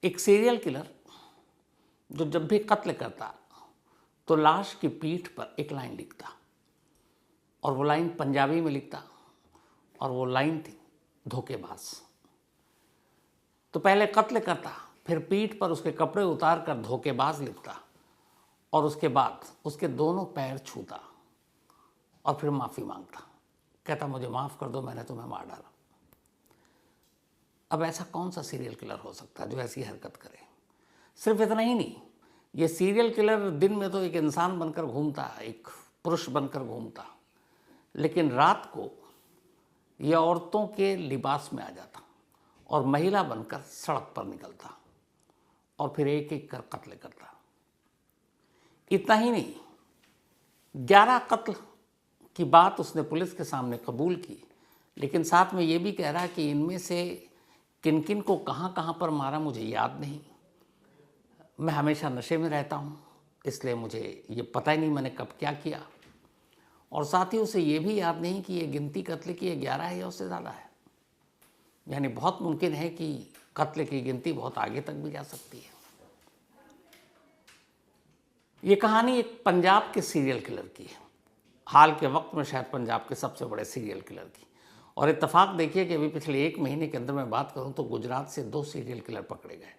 एक serial killer जो जब भी कत्ल करता तो लाश की पीठ पर एक लाइन लिखता, और वो लाइन पंजाबी में लिखता, और वो लाइन थी धोखेबाज। तो पहले कत्ल करता, फिर पीठ पर उसके कपड़े उतार कर धोखेबाज लिखता, और उसके बाद उसके दोनों पैर छूता और फिर माफ़ी मांगता, कहता मुझे माफ़ कर दो, मैंने तुम्हें मार डाला। अब ऐसा कौन सा सीरियल किलर हो सकता है जो ऐसी हरकत करे? सिर्फ इतना ही नहीं, ये सीरियल किलर दिन में तो एक इंसान बनकर घूमता, एक पुरुष बनकर घूमता, लेकिन रात को ये औरतों के लिबास में आ जाता और महिला बनकर सड़क पर निकलता और फिर एक एक कर कत्ल करता। इतना ही नहीं, 11 कत्ल की बात उसने पुलिस के सामने कबूल की, लेकिन साथ में ये भी कह रहा कि इनमें से किन किन को कहाँ कहाँ पर मारा मुझे याद नहीं, मैं हमेशा नशे में रहता हूँ, इसलिए मुझे ये पता ही नहीं मैंने कब क्या किया। और साथ ही उसे ये भी याद नहीं कि ये गिनती कत्ल की 11 है या उससे ज़्यादा है। यानी बहुत मुमकिन है कि कत्ल की गिनती बहुत आगे तक भी जा सकती है। ये कहानी एक पंजाब के सीरियल किलर की है, हाल के वक्त में शायद पंजाब के सबसे बड़े सीरियल किलर की। और इत्तेफाक देखिए कि अभी पिछले 1 महीने के अंदर मैं बात करूं तो गुजरात से 2 सीरियल किलर पकड़े गए,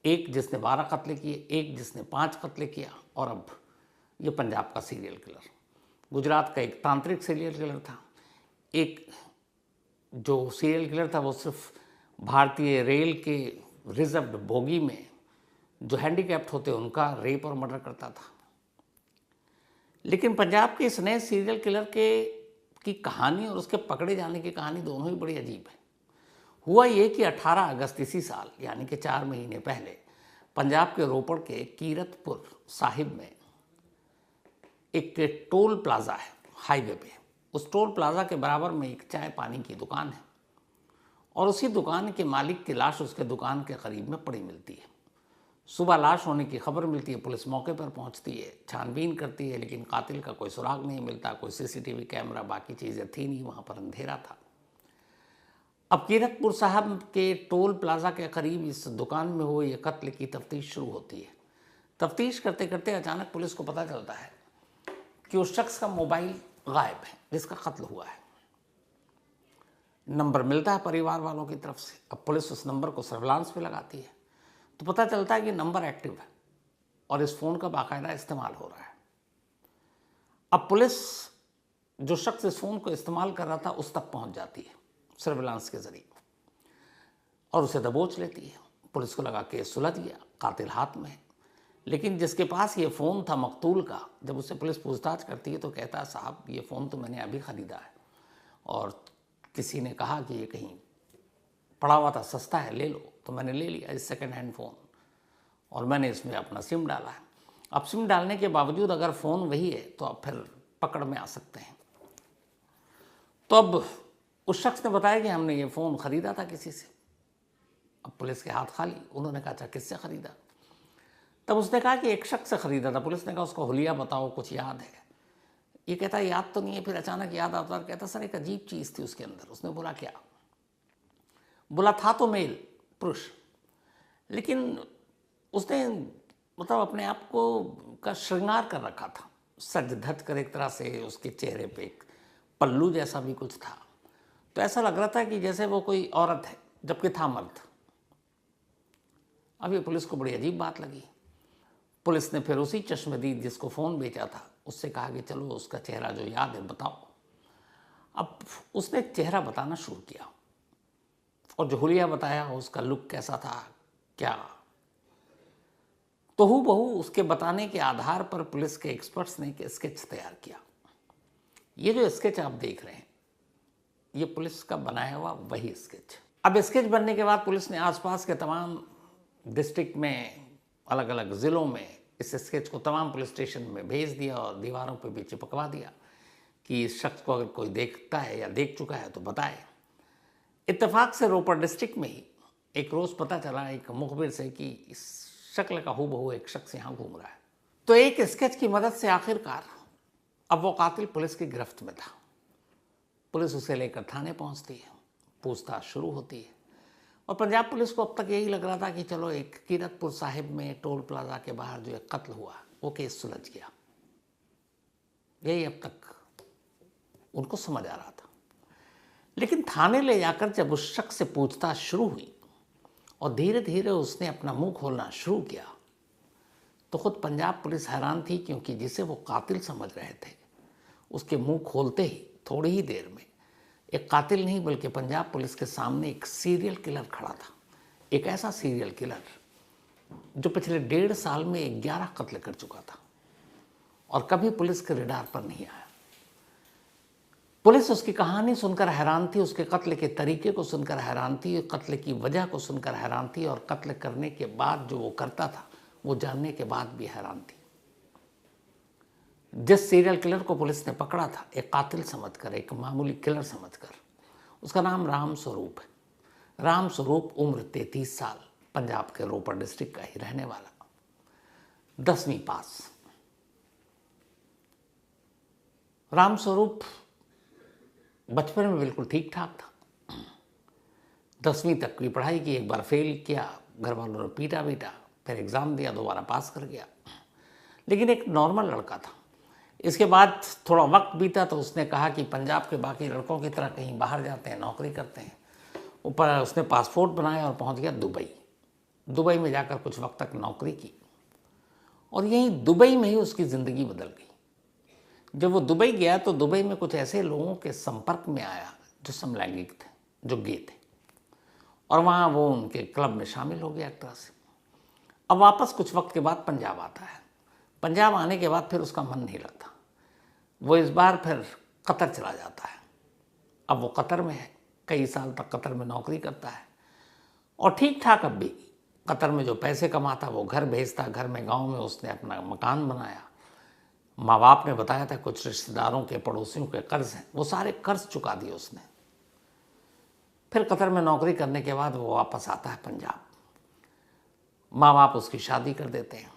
एक जिसने 12 कत्ल किए, एक जिसने 5 कत्ल किया, और अब ये पंजाब का सीरियल किलर। गुजरात का एक तांत्रिक सीरियल किलर था, एक जो सीरियल किलर था वो सिर्फ भारतीय रेल के रिजर्व्ड बोगी में जो हैंडीकैप्ड होते उनका रेप और मर्डर करता था। लेकिन पंजाब के इस नए सीरियल किलर की कहानी और उसके पकड़े जाने की कहानी दोनों ही बड़ी अजीब है। हुआ ये कि 18 अगस्त इसी साल, यानी कि 4 महीने पहले, पंजाब के रोपड़ के कीरतपुर साहिब में एक टोल प्लाजा है हाईवे पे। उस टोल प्लाजा के बराबर में एक चाय पानी की दुकान है, और उसी दुकान के मालिक की लाश उसके दुकान के करीब में पड़ी मिलती है। सुबह लाश होने की खबर मिलती है, पुलिस मौके पर पहुंचती है, छानबीन करती है, लेकिन कातिल का कोई सुराग नहीं मिलता, कोई सीसीटीवी कैमरा, बाकी चीज़ें थी नहीं, वहाँ पर अंधेरा था। अब कीरतपुर साहब के टोल प्लाजा के करीब इस दुकान में हुए ये कत्ल की तफ्तीश शुरू होती है। तफ्तीश करते करते अचानक पुलिस को पता चलता है कि उस शख्स का मोबाइल गायब है जिसका कत्ल हुआ है। नंबर मिलता है परिवार वालों की तरफ से। अब पुलिस उस नंबर को सर्विलांस पे लगाती है तो पता चलता है कि नंबर एक्टिव है और इस फ़ोन का बाकायदा इस्तेमाल हो रहा है। अब पुलिस जो शख्स इस फ़ोन को इस्तेमाल कर रहा था उस तक पहुंच जाती है सर्विलांस के ज़रिए और उसे दबोच लेती है। पुलिस को लगा केस सुलझ गया, कातिल हाथ में है। लेकिन जिसके पास ये फ़ोन था मकतूल का, जब उससे पुलिस पूछताछ करती है तो कहता है साहब ये फ़ोन तो मैंने अभी ख़रीदा है और किसी ने कहा कि ये कहीं पड़ा हुआ था, सस्ता है, ले लो, तो मैंने ले लिया इस सेकेंड हैंड फ़ोन और मैंने इसमें अपना सिम डाला है। अब सिम डालने के बावजूद अगर फ़ोन वही है तो अब फिर पकड़ में आ सकते हैं। तो अब उस शख्स ने बताया कि हमने ये फ़ोन ख़रीदा था किसी से। अब पुलिस के हाथ खाली। उन्होंने कहा अच्छा किससे ख़रीदा? तब उसने कहा कि एक शख्स से ख़रीदा था। पुलिस ने कहा उसका हुलिया बताओ, कुछ याद है? ये कहता है याद तो नहीं है। फिर अचानक याद आता है, कहता सर एक अजीब चीज़ थी उसके अंदर। उसने बोला क्या? बोला था तो मेल, पुरुष, लेकिन उसने मतलब अपने आप को का श्रृंगार कर रखा था, सज धज कर एक तरह से। उसके चेहरे पे एक पल्लू जैसा भी कुछ था, तो ऐसा लग रहा था कि जैसे वो कोई औरत है जबकि था मर्द। अब ये पुलिस को बड़ी अजीब बात लगी। पुलिस ने फिर उसी चश्मदीद जिसको फ़ोन बेचा था उससे कहा कि चलो उसका चेहरा जो याद है बताओ। अब उसने चेहरा बताना शुरू किया और जो हुलिया बताया उसका लुक कैसा था, क्या, तो हूबहू उसके बताने के आधार पर पुलिस के एक्सपर्ट्स ने एक स्केच तैयार किया। ये जो स्केच आप देख रहे हैं ये पुलिस का बनाया हुआ वही स्केच। अब स्केच बनने के बाद पुलिस ने आसपास के तमाम डिस्ट्रिक्ट में, अलग अलग ज़िलों में इस स्केच को तमाम पुलिस स्टेशन में भेज दिया और दीवारों पर भी चिपकवा दिया कि इस शख्स को अगर कोई देखता है या देख चुका है तो बताए। इत्तेफाक से रोपड़ डिस्ट्रिक्ट में ही एक रोज़ पता चला एक मुखबिर से कि इस शक्ल का हूबहू एक शख्स यहाँ घूम रहा है। तो एक स्केच की मदद से आखिरकार अब वो कातिल पुलिस की गिरफ्त में था। पुलिस उसे लेकर थाने पहुँचती है, पूछताछ शुरू होती है। और पंजाब पुलिस को अब तक यही लग रहा था कि चलो एक कीरतपुर साहिब में टोल प्लाजा के बाहर जो एक कत्ल हुआ वो केस सुलझ गया, यही अब तक उनको समझ आ रहा था। लेकिन थाने ले जाकर जब उस शख्स से पूछताछ शुरू हुई और धीरे धीरे उसने अपना मुंह खोलना शुरू किया तो खुद पंजाब पुलिस हैरान थी, क्योंकि जिसे वो कातिल समझ रहे थे उसके मुंह खोलते ही थोड़ी ही देर में एक कातिल नहीं बल्कि पंजाब पुलिस के सामने एक सीरियल किलर खड़ा था। एक ऐसा सीरियल किलर जो पिछले 1.5 साल में 11 कत्ल कर चुका था और कभी पुलिस के रडार पर नहीं आया। पुलिस उसकी कहानी सुनकर हैरान थी, उसके कत्ल के तरीके को सुनकर हैरान थी, कत्ल की वजह को सुनकर हैरान थी और कत्ल करने के बाद जो वो करता था वो जानने के बाद भी हैरान थी। जिस सीरियल किलर को पुलिस ने पकड़ा था एक कातिल समझकर, एक मामूली किलर समझकर, उसका नाम राम स्वरूप है। राम स्वरूप उम्र 33 साल, पंजाब के रोपड़ डिस्ट्रिक्ट का ही रहने वाला, 10वीं पास। राम स्वरूप बचपन में बिल्कुल ठीक ठाक था, 10वीं तक की पढ़ाई की, एक बार फेल किया, घर वालों ने पीटा, फिर एग्ज़ाम दिया, दोबारा पास कर गया, लेकिन एक नॉर्मल लड़का था। इसके बाद थोड़ा वक्त बीता तो उसने कहा कि पंजाब के बाकी लड़कों की तरह कहीं बाहर जाते हैं, नौकरी करते हैं। ऊपर उसने पासपोर्ट बनाया और पहुंच गया दुबई। दुबई में जाकर कुछ वक्त तक नौकरी की और यहीं दुबई में ही उसकी ज़िंदगी बदल गई। जब वो दुबई गया तो दुबई में कुछ ऐसे लोगों के संपर्क में आया जो समलैंगिक थे, जो गे थे, और वहाँ वो उनके क्लब में शामिल हो गया एक तरह से। अब वापस कुछ वक्त के बाद पंजाब आता है। पंजाब आने के बाद फिर उसका मन नहीं लगता, वो इस बार फिर कतर चला जाता है। अब वो कतर में है, कई साल तक कतर में नौकरी करता है और ठीक ठाक अब भी कतर में जो पैसे कमाता वो घर भेजता। घर में गांव में उसने अपना मकान बनाया। माँ बाप ने बताया था कुछ रिश्तेदारों के, पड़ोसियों के कर्ज हैं, वो सारे कर्ज चुका दिए उसने। फिर कतर में नौकरी करने के बाद वो वापस आता है पंजाब। माँ बाप उसकी शादी कर देते हैं।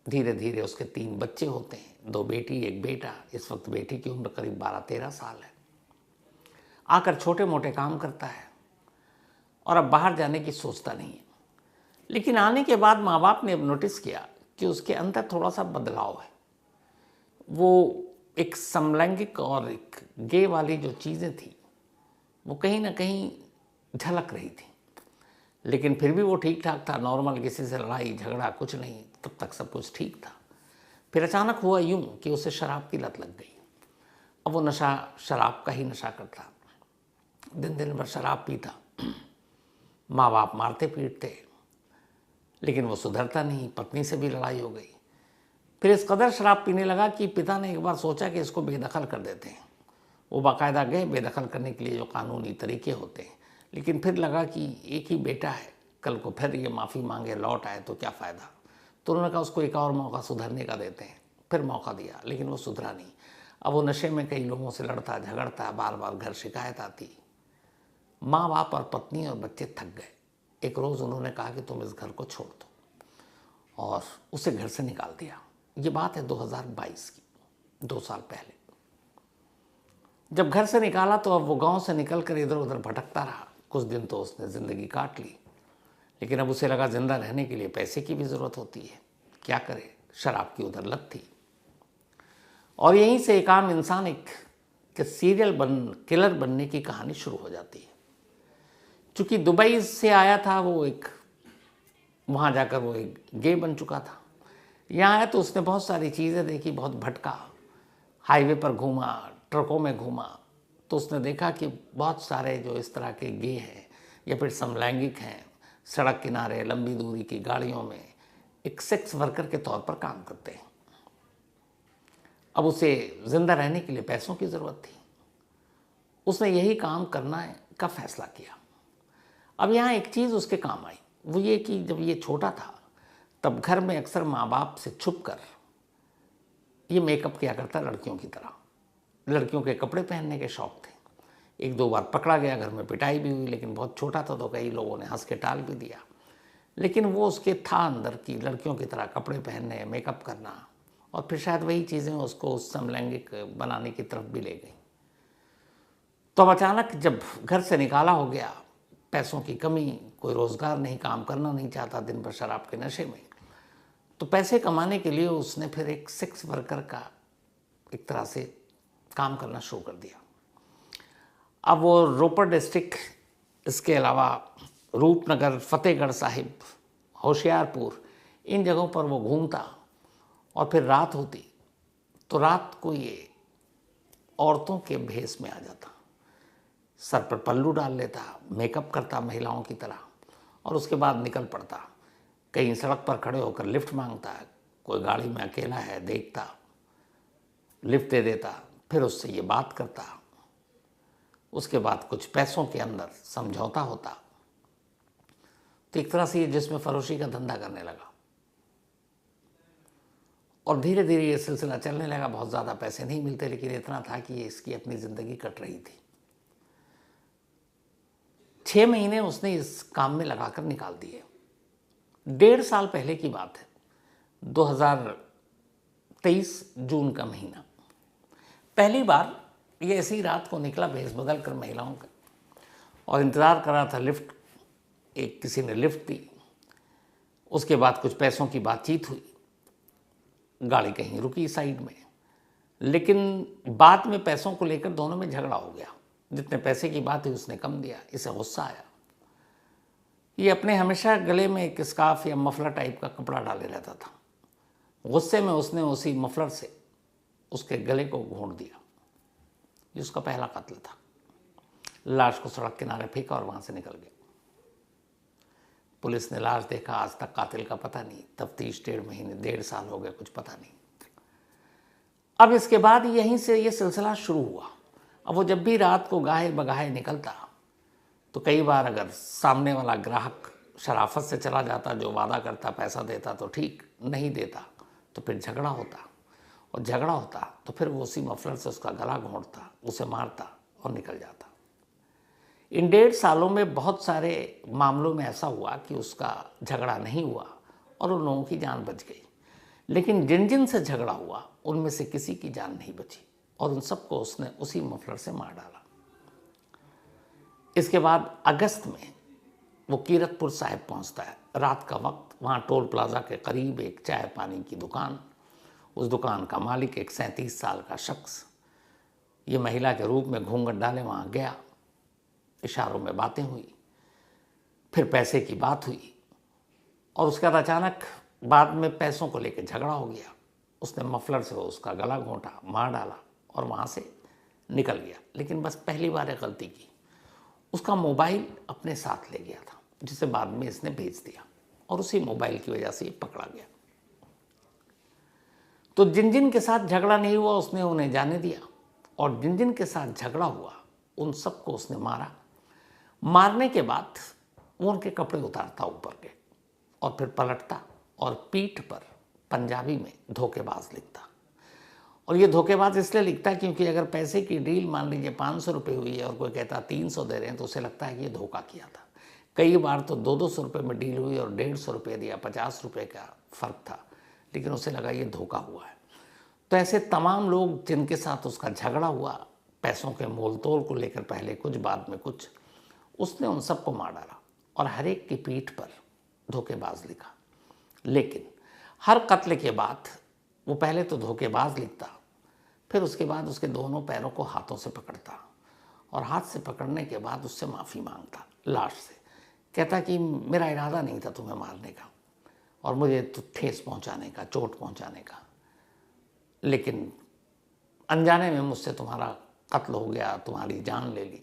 धीरे धीरे उसके 3 बच्चे होते हैं, 2 बेटी 1 बेटा। इस वक्त बेटी की उम्र करीब 12-13 साल है। आकर छोटे मोटे काम करता है और अब बाहर जाने की सोचता नहीं है। लेकिन आने के बाद माँ बाप ने अब नोटिस किया कि उसके अंदर थोड़ा सा बदलाव है। वो एक समलैंगिक और एक गे वाली जो चीज़ें थी वो कहीं ना कहीं झलक रही थी। लेकिन फिर भी वो ठीक ठाक था, नॉर्मल, किसी से लड़ाई झगड़ा कुछ नहीं, तब तक सब कुछ ठीक था। फिर अचानक हुआ यूं कि उसे शराब की लत लग गई। अब वो नशा शराब का ही नशा करता, दिन दिन भर शराब पीता। माँ बाप मारते पीटते, लेकिन वो सुधरता नहीं। पत्नी से भी लड़ाई हो गई। फिर इस कदर शराब पीने लगा कि पिता ने एक बार सोचा कि इसको बेदखल कर देते हैं। वो बाकायदा गए बेदखल करने के लिए जो कानूनी तरीके होते हैं, लेकिन फिर लगा कि एक ही बेटा है, कल को फिर ये माफ़ी मांगे लौट आए तो क्या फ़ायदा। तो उन्होंने कहा उसको एक और मौका सुधरने का देते हैं। फिर मौका दिया, लेकिन वो सुधरा नहीं। अब वो नशे में कई लोगों से लड़ता झगड़ता, बार बार घर शिकायत आती। माँ बाप और पत्नी और बच्चे थक गए। एक रोज़ उन्होंने कहा कि तुम इस घर को छोड़ दो और उसे घर से निकाल दिया। ये बात है 2022 की, 2 साल पहले। जब घर से निकाला तो अब वो गांव से निकलकर इधर उधर भटकता रहा। कुछ दिन तो उसने ज़िंदगी काट ली, लेकिन अब उसे लगा जिंदा रहने के लिए पैसे की भी ज़रूरत होती है। क्या करे, शराब की उधर लत थी। और यहीं से एक आम इंसान एक सीरियल किलर बनने की कहानी शुरू हो जाती है। चूँकि दुबई से आया था वो, वहाँ जाकर वो एक गे बन चुका था। यहाँ आया तो उसने बहुत सारी चीज़ें देखी, बहुत भटका, हाईवे पर घूमा, ट्रकों में घूमा, तो उसने देखा कि बहुत सारे जो इस तरह के गे हैं या फिर समलैंगिक हैं, सड़क किनारे लंबी दूरी की गाड़ियों में एक सेक्स वर्कर के तौर पर काम करते हैं। अब उसे ज़िंदा रहने के लिए पैसों की ज़रूरत थी। उसने यही काम करना का फैसला किया। अब यहाँ एक चीज़ उसके काम आई, वो ये कि जब ये छोटा था तब घर में अक्सर माँ बाप से छुप कर ये मेकअप किया करता, लड़कियों की तरह। लड़कियों के कपड़े पहनने के शौक़ थे। 1-2 बार पकड़ा गया, घर में पिटाई भी हुई, लेकिन बहुत छोटा था तो कई लोगों ने हंस के टाल भी दिया। लेकिन वो उसके था अंदर की लड़कियों की तरह कपड़े पहनने, मेकअप करना, और फिर शायद वही चीज़ें उसको उस समलैंगिक बनाने की तरफ भी ले गई। तो अब अचानक जब घर से निकाला हो गया, पैसों की कमी, कोई रोज़गार नहीं, काम करना नहीं चाहता, दिन भर शराब के नशे में। तो पैसे कमाने के लिए उसने फिर एक सेक्स वर्कर का एक तरह से काम करना शुरू कर दिया। अब वो रोपड़ डिस्ट्रिक्ट, इसके अलावा रूपनगर, फतेहगढ़ साहिब, होशियारपुर, इन जगहों पर वो घूमता और फिर रात होती तो रात को ये औरतों के भेष में आ जाता, सर पर पल्लू डाल लेता, मेकअप करता महिलाओं की तरह और उसके बाद निकल पड़ता। कहीं सड़क पर खड़े होकर लिफ्ट मांगता, कोई गाड़ी में अकेला है देखता, लिफ्ट दे देता, फिर उससे ये बात करता। उसके बाद कुछ पैसों के अंदर समझौता होता, तो एक तरह से ये जिस्म फरोशी का धंधा करने लगा और धीरे धीरे ये सिलसिला चलने लगा। बहुत ज़्यादा पैसे नहीं मिलते, लेकिन इतना था कि इसकी अपनी ज़िंदगी कट रही थी। 6 महीने उसने इस काम में लगाकर निकाल दिए। 1.5 साल पहले की बात है, 2023 जून का महीना। पहली बार ये ऐसी रात को निकला भेष बदल कर महिलाओं का और इंतज़ार कर रहा था लिफ्ट। एक किसी ने लिफ्ट दी, उसके बाद कुछ पैसों की बातचीत हुई, गाड़ी कहीं रुकी साइड में, लेकिन बाद में पैसों को लेकर दोनों में झगड़ा हो गया। जितने पैसे की बात हुई उसने कम दिया, इसे गुस्सा आया। ये अपने हमेशा गले में एक स्कार्फ या मफलर टाइप का कपड़ा डाले रहता था। गुस्से में उसने उसी मफलर से उसके गले को घोंट दिया। ये उसका पहला कत्ल था। लाश को सड़क किनारे फेंका और वहां से निकल गया। पुलिस ने लाश देखा, आज तक कातिल का पता नहीं। तफ्तीश 1.5 महीने, 1.5 साल हो गए, कुछ पता नहीं। अब इसके बाद यहीं से ये सिलसिला शुरू हुआ। अब वो जब भी रात को गाहे बगाहे निकलता तो कई बार अगर सामने वाला ग्राहक शराफत से चला जाता, जो वादा करता पैसा देता तो ठीक, नहीं देता तो फिर झगड़ा होता, और झगड़ा होता तो फिर वो उसी मफलर से उसका गला घोंटता, उसे मारता और निकल जाता। इन 1.5 सालों में बहुत सारे मामलों में ऐसा हुआ कि उसका झगड़ा नहीं हुआ और उन लोगों की जान बच गई, लेकिन जिन जिन से झगड़ा हुआ उनमें से किसी की जान नहीं बची और उन सबको उसने उसी मफलर से मार डाला। इसके बाद अगस्त में वो कीरतपुर साहिब पहुंचता है। रात का वक्त, वहाँ टोल प्लाजा के करीब एक चाय पानी की दुकान, उस दुकान का मालिक एक 37 साल का शख्स, ये महिला के रूप में घूंघट डाले वहाँ गया। इशारों में बातें हुई, फिर पैसे की बात हुई और उसके बाद अचानक बाद में पैसों को लेकर झगड़ा हो गया। उसने मफलर से उसका गला घोंटा, मार डाला और वहाँ से निकल गया। लेकिन बस पहली बार एक गलती की, उसका मोबाइल अपने साथ ले गया था, जिसे बाद में इसने बेच दिया और उसी मोबाइल की वजह से ये पकड़ा गया। तो जिन जिन के साथ झगड़ा नहीं हुआ उसने उन्हें जाने दिया और जिन जिन के साथ झगड़ा हुआ उन सबको उसने मारा। मारने के बाद वो उनके कपड़े उतारता ऊपर के और फिर पलटता और पीठ पर पंजाबी में धोखेबाज लिखता। और ये धोखेबाज इसलिए लिखता है क्योंकि अगर पैसे की डील मान लीजिए 500 रुपये हुई है और कोई कहता 300 दे रहे हैं तो उसे लगता है कि ये धोखा किया था। कई बार तो 200 रुपये में डील हुई और 150 रुपये दिया, 50 रुपये का फ़र्क था, लेकिन उसे लगा ये धोखा हुआ है। तो ऐसे तमाम लोग जिनके साथ उसका झगड़ा हुआ, पैसों के मोल तोल को लेकर पहले कुछ बाद में कुछ, उसने उन सबको मार डाला और हर एक की पीठ पर धोखेबाज लिखा। लेकिन हर कत्ल के बाद वो पहले तो धोखेबाज लिखता, फिर उसके बाद उसके दोनों पैरों को हाथों से पकड़ता और हाथ से पकड़ने के बाद उससे माफ़ी मांगता लाश से। कहता कि मेरा इरादा नहीं था तुम्हें मारने का और मुझे तो ठेस पहुंचाने का, चोट पहुंचाने का, लेकिन अनजाने में मुझसे तुम्हारा कत्ल हो गया, तुम्हारी जान ले ली,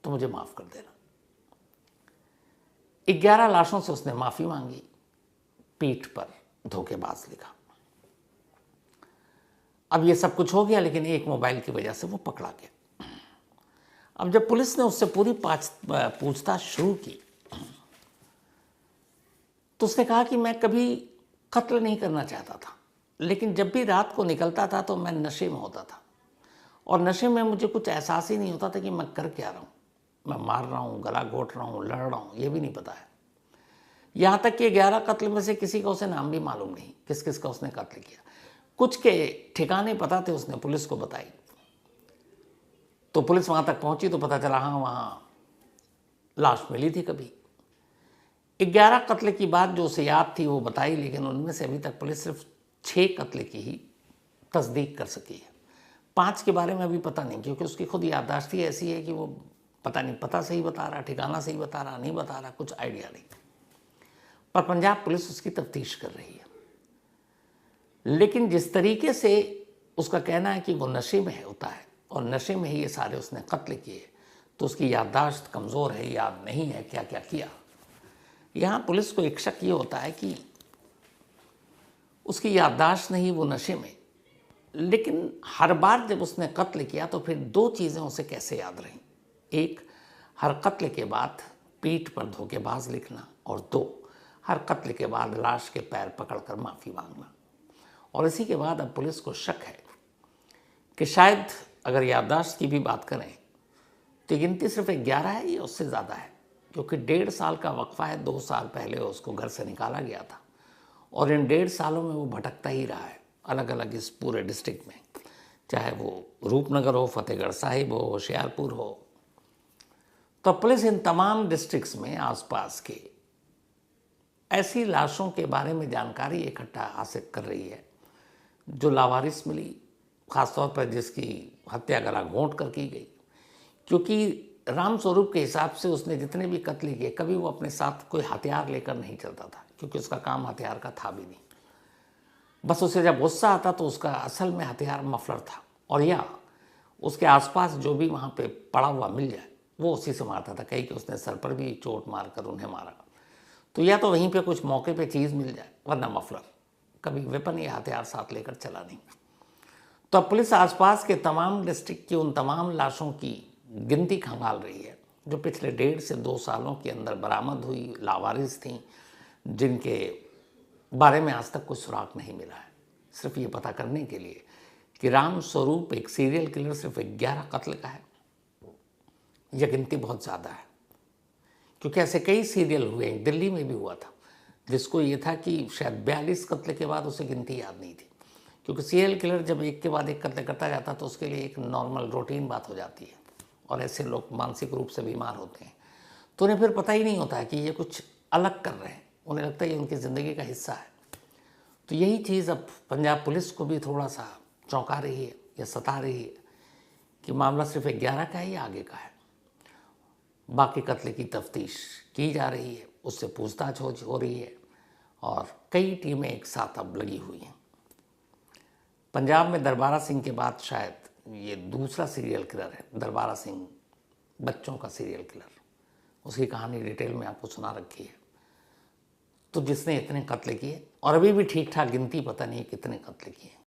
तो मुझे माफ़ कर देना। 11 लाशों से उसने माफ़ी मांगी, पीठ पर धोखेबाज लिखा। अब ये सब कुछ हो गया, लेकिन एक मोबाइल की वजह से वो पकड़ा गया। अब जब पुलिस ने उससे पूरी पूछताछ शुरू की तो उसने कहा कि मैं कभी कत्ल नहीं करना चाहता था, लेकिन जब भी रात को निकलता था तो मैं नशे में होता था और नशे में मुझे कुछ एहसास ही नहीं होता था कि मैं कर क्या रहा हूँ। मैं मार रहा हूँ, गला घोट रहा हूँ, लड़ रहा हूँ, ये भी नहीं पता है। यहाँ तक कि 11 कत्ल में से किसी का उसे नाम भी मालूम नहीं, किस किस का उसने कत्ल किया। कुछ के ठिकाने पता थे, उसने पुलिस को बताई तो पुलिस वहाँ तक पहुँची तो पता चला हाँ वहाँ लाश मिली थी कभी। 11 कत्ल की बात जो उसे याद थी वो बताई, लेकिन उनमें से अभी तक पुलिस सिर्फ 6 कत्ल की ही तस्दीक कर सकी है। 5 के बारे में अभी पता नहीं, क्योंकि उसकी खुद याददाश्त ही ऐसी है कि वो पता नहीं, पता सही बता रहा, ठिकाना सही बता रहा, नहीं बता रहा, कुछ आइडिया नहीं। पर पंजाब पुलिस उसकी तफ्तीश कर रही है। लेकिन जिस तरीके से उसका कहना है कि वो नशे में होता है और नशे में ही ये सारे उसने कत्ल किए, तो उसकी याददाश्त कमज़ोर है, याद नहीं है क्या क्या किया। यहाँ पुलिस को एक शक ये होता है कि उसकी याददाश्त नहीं, वो नशे में। लेकिन हर बार जब उसने कत्ल किया तो फिर 2 चीज़ें उसे कैसे याद रहीं। एक, हर कत्ल के बाद पीठ पर धोखेबाज लिखना, और 2, हर कत्ल के बाद लाश के पैर पकड़कर माफ़ी मांगना। और इसी के बाद अब पुलिस को शक है कि शायद अगर याददाश्त की भी बात करें तो गिनती सिर्फ 11 है या उससे ज़्यादा है, क्योंकि 1.5 साल का वक्फा है। 2 साल पहले उसको घर से निकाला गया था और इन 1.5 सालों में वो भटकता ही रहा है अलग अलग इस पूरे डिस्ट्रिक्ट में, चाहे वो रूपनगर हो, फतेहगढ़ साहिब हो, होशियारपुर हो। तो पुलिस इन तमाम डिस्ट्रिक्ट्स में आसपास के ऐसी लाशों के बारे में जानकारी इकट्ठा हासिल कर रही है जो लावारिस मिली, ख़ासतौर पर जिसकी हत्या गला घोंट कर की गई। क्योंकि राम स्वरूप के हिसाब से उसने जितने भी कत्ल किए, कभी वो अपने साथ कोई हथियार लेकर नहीं चलता था, क्योंकि उसका काम हथियार का था भी नहीं। बस उसे जब गुस्सा आता तो उसका असल में हथियार मफलर था, और या उसके आसपास जो भी वहाँ पे पड़ा हुआ मिल जाए वो उसी से मारता था। कहीं कि उसने सर पर भी चोट मारकर उन्हें मारा, तो या तो वहीं पे कुछ मौके पे चीज़ मिल जाए, वरना मफलर। कभी वेपन या हथियार साथ लेकर चला नहीं। तो अब पुलिस आसपास के तमाम डिस्ट्रिक्ट की उन तमाम लाशों की गिनती खंगाल रही है जो पिछले 1.5 से 2 सालों के अंदर बरामद हुई, लावारिस थीं, जिनके बारे में आज तक कोई सुराग नहीं मिला है। सिर्फ ये पता करने के लिए कि राम स्वरूप एक सीरियल किलर सिर्फ 11 कत्ल का है, यह गिनती बहुत ज़्यादा है। क्योंकि ऐसे कई सीरियल हुए, दिल्ली में भी हुआ था, जिसको ये था कि शायद 42 कत्ल के बाद उसे गिनती याद नहीं थी। क्योंकि सीरियल किलर जब एक के बाद एक कत्ल करता जाता तो उसके लिए एक नॉर्मल रूटीन बात हो जाती है, और ऐसे लोग मानसिक रूप से बीमार होते हैं, तो उन्हें फिर पता ही नहीं होता है कि ये कुछ अलग कर रहे हैं। उन्हें लगता है ये उनकी ज़िंदगी का हिस्सा है। तो यही चीज़ अब पंजाब पुलिस को भी थोड़ा सा चौंका रही है या सता रही है कि मामला सिर्फ 11 का है या आगे का है। बाकी कत्ले की तफ्तीश की जा रही है, उससे पूछताछ हो रही है, और कई टीमें एक साथ अब लगी हुई हैं। पंजाब में दरबारा सिंह के बाद शायद ये दूसरा सीरियल किलर है। दरबारा सिंह बच्चों का सीरियल किलर, उसकी कहानी डिटेल में आपको सुना रखी है। तो जिसने इतने कत्ल किए, और अभी भी ठीक ठाक गिनती पता नहीं कितने कत्ल किए।